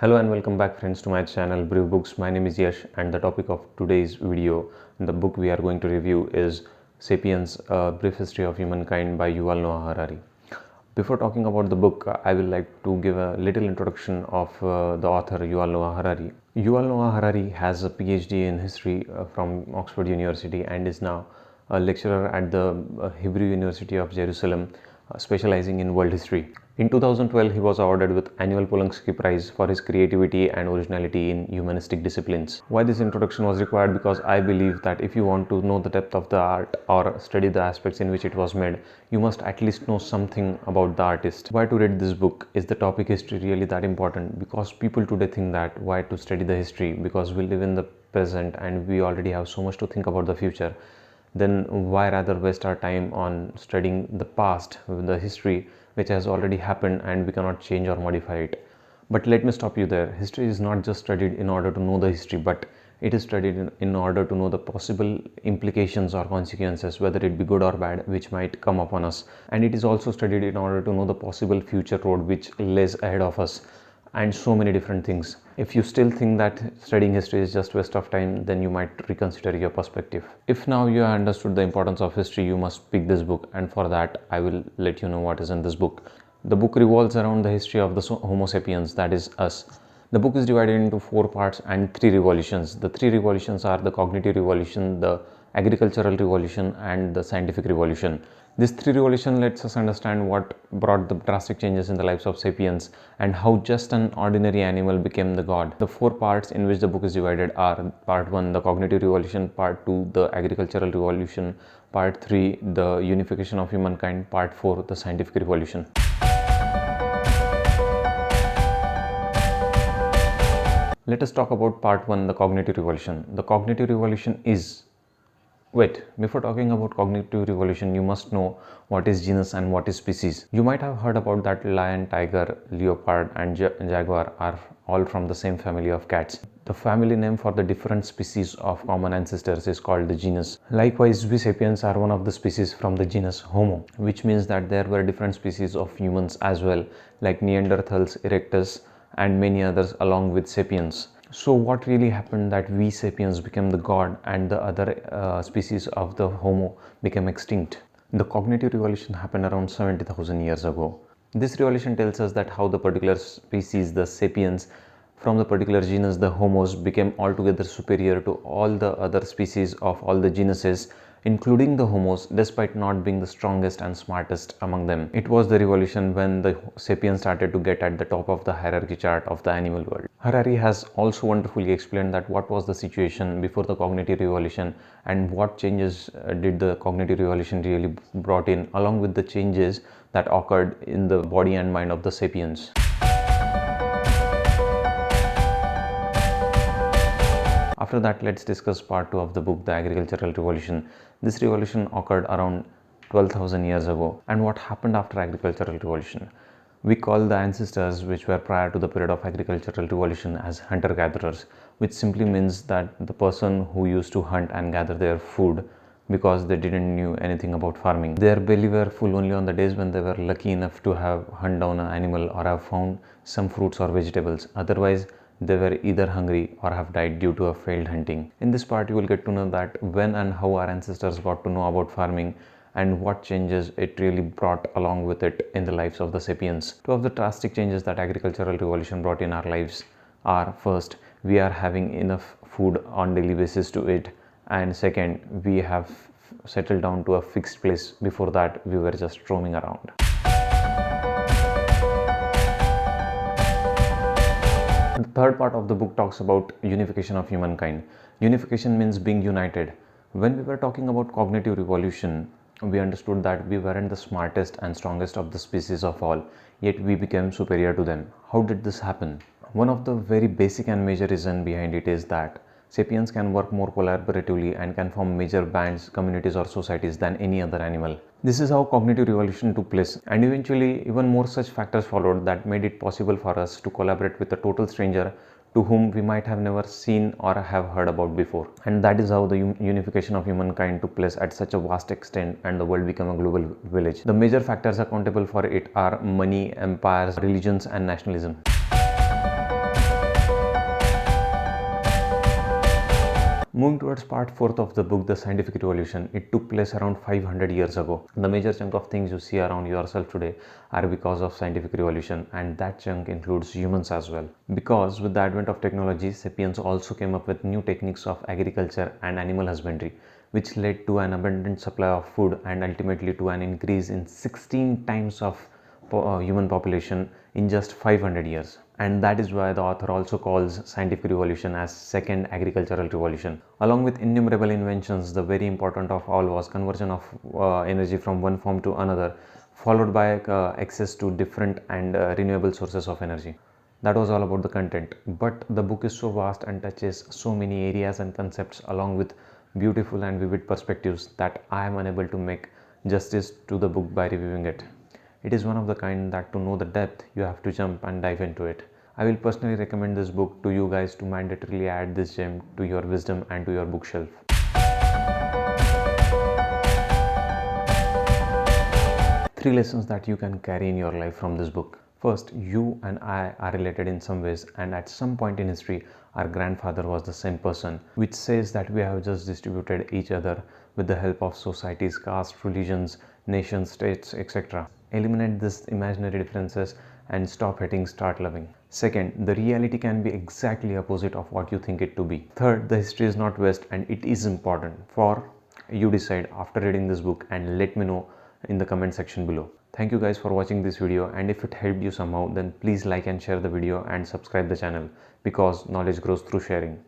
Hello and welcome back friends to my channel Brief Books. My name is Yash and the topic of today's video, the book we are going to review is Sapiens, A Brief History of Humankind by Yuval Noah Harari. Before talking about the book, I will like to give a little introduction of the author Yuval Noah Harari. Yuval Noah Harari has a PhD in history from Oxford University and is now a lecturer at the Hebrew University of Jerusalem, specializing in world history. In 2012, he was awarded with annual Polanski Prize for his creativity and originality in humanistic disciplines. Why this introduction was required? Because I believe that if you want to know the depth of the art or study the aspects in which it was made, you must at least know something about the artist. Why to read this book? Is the topic history really that important? Because people today think that why to study the history, because we live in the present and we already have so much to think about the future. Then why rather waste our time on studying the past, the history which has already happened and we cannot change or modify it. But let me stop you there. History is not just studied in order to know the history, but it is studied in order to know the possible implications or consequences, whether it be good or bad, which might come upon us. And it is also studied in order to know the possible future road which lays ahead of us, and so many different things. If you still think that studying history is just waste of time, then you might reconsider your perspective. If now you have understood the importance of history, you must pick this book, and for that I will let you know what is in this book. The book revolves around the history of the Homo sapiens, that is us. The book is divided into 4 parts and 3 revolutions. The 3 revolutions are the cognitive revolution, the agricultural revolution and the scientific revolution. This 3 revolution lets us understand what brought the drastic changes in the lives of sapiens and how just an ordinary animal became the god. The 4 parts in which the book is divided are part 1, the cognitive revolution, part 2, the agricultural revolution, part 3, the unification of humankind, part 4, the scientific revolution. Let us talk about part 1, the cognitive revolution. The cognitive revolution is... Wait, before talking about cognitive revolution, you must know what is genus and what is species. You might have heard about that lion, tiger, leopard and jaguar are all from the same family of cats. The family name for the different species of common ancestors is called the genus. Likewise, we sapiens are one of the species from the genus Homo, which means that there were different species of humans as well, like Neanderthals, Erectus and many others along with sapiens. So what really happened that we sapiens became the god and the other species of the Homo became extinct? The cognitive revolution happened around 70,000 years ago. This revolution tells us that how the particular species, the sapiens, from the particular genus, the Homos, became altogether superior to all the other species of all the genuses, including the Homos, despite not being the strongest and smartest among them. It was the revolution when the sapiens started to get at the top of the hierarchy chart of the animal world. Harari has also wonderfully explained that what was the situation before the cognitive revolution and what changes did the cognitive revolution really brought in, along with the changes that occurred in the body and mind of the sapiens. After that, let's discuss part 2 of the book, the agricultural revolution. This revolution occurred around 12,000 years ago. And what happened after agricultural revolution? We call the ancestors which were prior to the period of agricultural revolution as hunter-gatherers, which simply means that the person who used to hunt and gather their food because they didn't knew anything about farming. Their belly were full only on the days when they were lucky enough to have hunt down an animal or have found some fruits or vegetables. Otherwise, they were either hungry or have died due to a failed hunting. In this part, you will get to know that when and how our ancestors got to know about farming and what changes it really brought along with it in the lives of the sapiens. 2 of the drastic changes that agricultural revolution brought in our lives are: first, we are having enough food on daily basis to eat, and second, we have settled down to a fixed place. Before that, we were just roaming around. The third part of the book talks about unification of humankind. Unification means being united. When we were talking about cognitive revolution, we understood that we weren't the smartest and strongest of the species of all, yet we became superior to them. How did this happen? One of the very basic and major reason behind it is that sapiens can work more collaboratively and can form major bands, communities or societies than any other animal. This is how cognitive revolution took place, and eventually even more such factors followed that made it possible for us to collaborate with a total stranger to whom we might have never seen or have heard about before. And that is how the unification of humankind took place at such a vast extent and the world became a global village. The major factors accountable for it are money, empires, religions and nationalism. Moving towards part 4th of the book, The Scientific Revolution, it took place around 500 years ago. The major chunk of things you see around yourself today are because of scientific revolution, and that chunk includes humans as well. Because with the advent of technology, sapiens also came up with new techniques of agriculture and animal husbandry, which led to an abundant supply of food and ultimately to an increase in 16 times of human population in just 500 years. And that is why the author also calls scientific revolution as second agricultural revolution. Along with innumerable inventions, the very important of all was conversion of energy from one form to another, followed by access to different and renewable sources of energy. That was all about the content, but the book is so vast and touches so many areas and concepts along with beautiful and vivid perspectives that I am unable to make justice to the book by reviewing it. It is one of the kind that to know the depth, you have to jump and dive into it. I will personally recommend this book to you guys to mandatorily add this gem to your wisdom and to your bookshelf. 3 lessons that you can carry in your life from this book. First, you and I are related in some ways, and at some point in history, our grandfather was the same person, which says that we have just distributed each other with the help of societies, caste, religions, nations, states, etc. Eliminate these imaginary differences and stop hating, start loving. Second, the reality can be exactly opposite of what you think it to be. Third, the history is not waste and it is important. For you decide after reading this book and let me know in the comment section below. Thank you guys for watching this video, and if it helped you somehow, then please like and share the video and subscribe the channel, because knowledge grows through sharing.